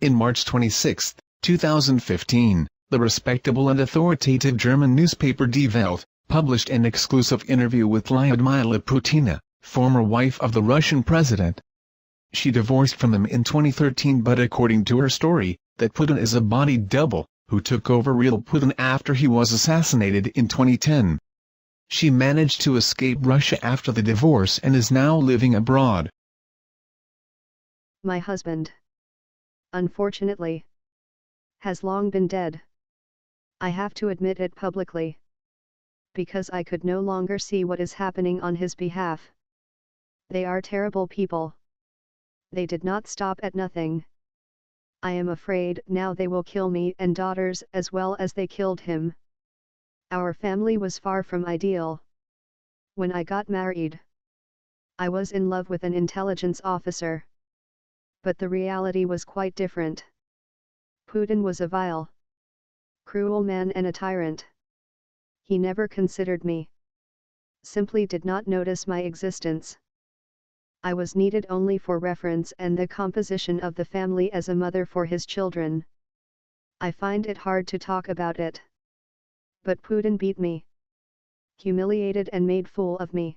In March 26, 2015, the respectable and authoritative German newspaper Die Welt published an exclusive interview with Lyudmila Putina, former wife of the Russian president. She divorced from him in 2013, but according to her story, that Putin is a body double, who took over real Putin after he was assassinated in 2010. She managed to escape Russia after the divorce and is now living abroad. My husband, unfortunately, has long been dead. I have to admit it publicly, because I could no longer see what is happening on his behalf. They are terrible people. They did not stop at nothing. I am afraid now they will kill me and daughters as well as they killed him. Our family was far from ideal. When I got married, I was in love with an intelligence officer. But the reality was quite different. Putin was a vile, cruel man and a tyrant. He never considered me. Simply did not notice my existence. I was needed only for reference and the composition of the family as a mother for his children. I find it hard to talk about it. But Putin beat me, humiliated and made fool of me.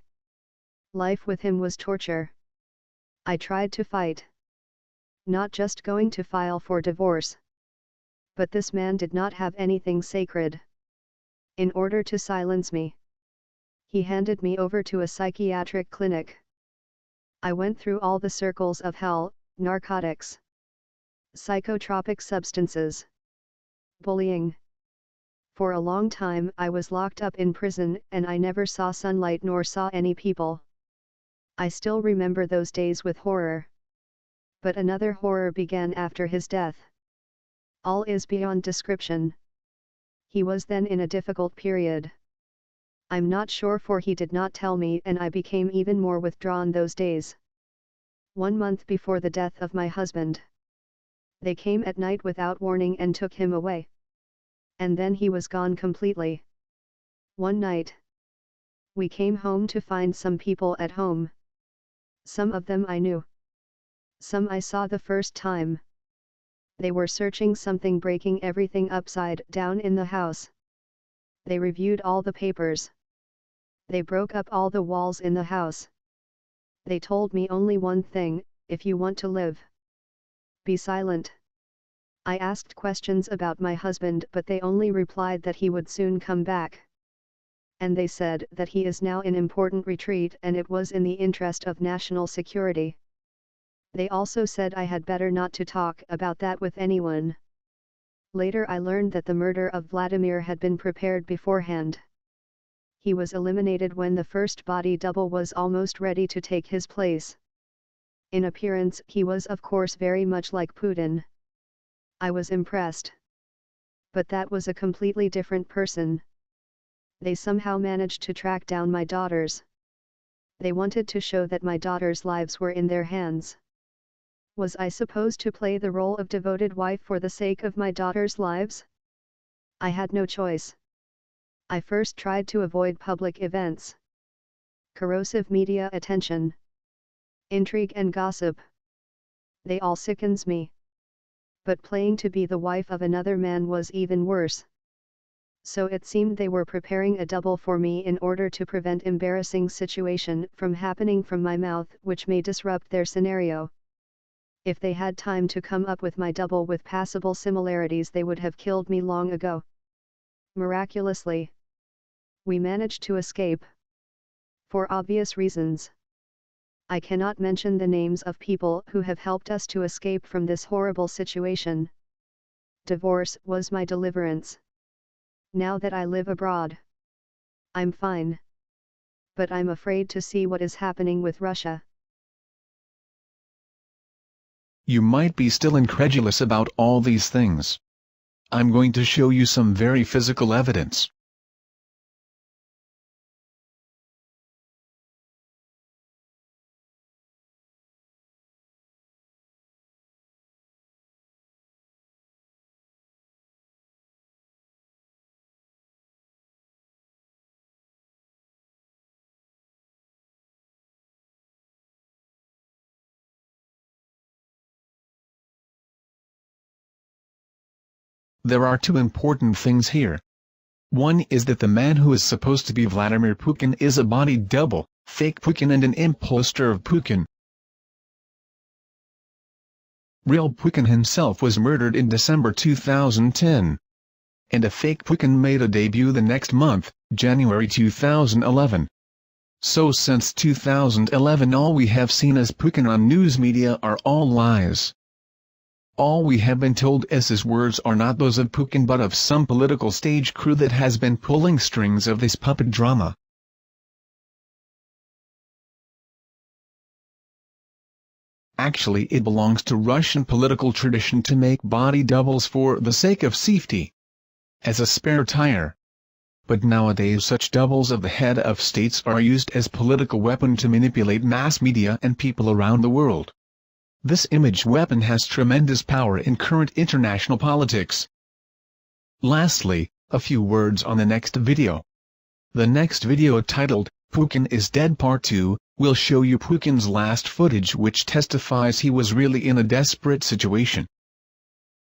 Life with him was torture. I tried to fight. Not just going to file for divorce. But this man did not have anything sacred. In order to silence me, he handed me over to a psychiatric clinic. I went through all the circles of hell: narcotics, psychotropic substances, bullying. For a long time I was locked up in prison and I never saw sunlight nor saw any people. I still remember those days with horror. But another horror began after his death. All is beyond description. He was then in a difficult period. I'm not sure, for he did not tell me, and I became even more withdrawn those days. 1 month before the death of my husband, they came at night without warning and took him away. And then he was gone completely. One night, we came home to find some people at home. Some of them I knew. Some I saw the first time. They were searching something, breaking everything upside down in the house. They reviewed all the papers. They broke up all the walls in the house. They told me only one thing: if you want to live, be silent. I asked questions about my husband, but they only replied that he would soon come back. And they said that he is now in important retreat and it was in the interest of national security. They also said I had better not to talk about that with anyone. Later I learned that the murder of Vladimir had been prepared beforehand. He was eliminated when the first body double was almost ready to take his place. In appearance he was of course very much like Putin. I was impressed. But that was a completely different person. They somehow managed to track down my daughters. They wanted to show that my daughters' lives were in their hands. Was I supposed to play the role of devoted wife for the sake of my daughters' lives? I had no choice. I first tried to avoid public events, corrosive media attention, intrigue and gossip. They all sickens me. But playing to be the wife of another man was even worse. So it seemed they were preparing a double for me in order to prevent embarrassing situation from happening from my mouth, which may disrupt their scenario. If they had time to come up with my double with passable similarities, they would have killed me long ago. Miraculously, we managed to escape. For obvious reasons. I cannot mention the names of people who have helped us to escape from this horrible situation. Divorce was my deliverance. Now that I live abroad, I'm fine. But I'm afraid to see what is happening with Russia. You might be still incredulous about all these things. I'm going to show you some very physical evidence. There are two important things here. One is that the man who is supposed to be Vladimir Putin is a body double, fake Putin and an imposter of Putin. Real Putin himself was murdered in December 2010. And a fake Putin made a debut the next month, January 2011. So since 2011 all we have seen as Putin on news media are all lies. All we have been told is his words are not those of Putin but of some political stage crew that has been pulling strings of this puppet drama. Actually it belongs to Russian political tradition to make body doubles for the sake of safety. As a spare tire. But nowadays such doubles of the head of states are used as political weapon to manipulate mass media and people around the world. This image weapon has tremendous power in current international politics. Lastly, a few words on the next video. The next video titled, Putin Is Dead Part 2, will show you Putin's last footage which testifies he was really in a desperate situation.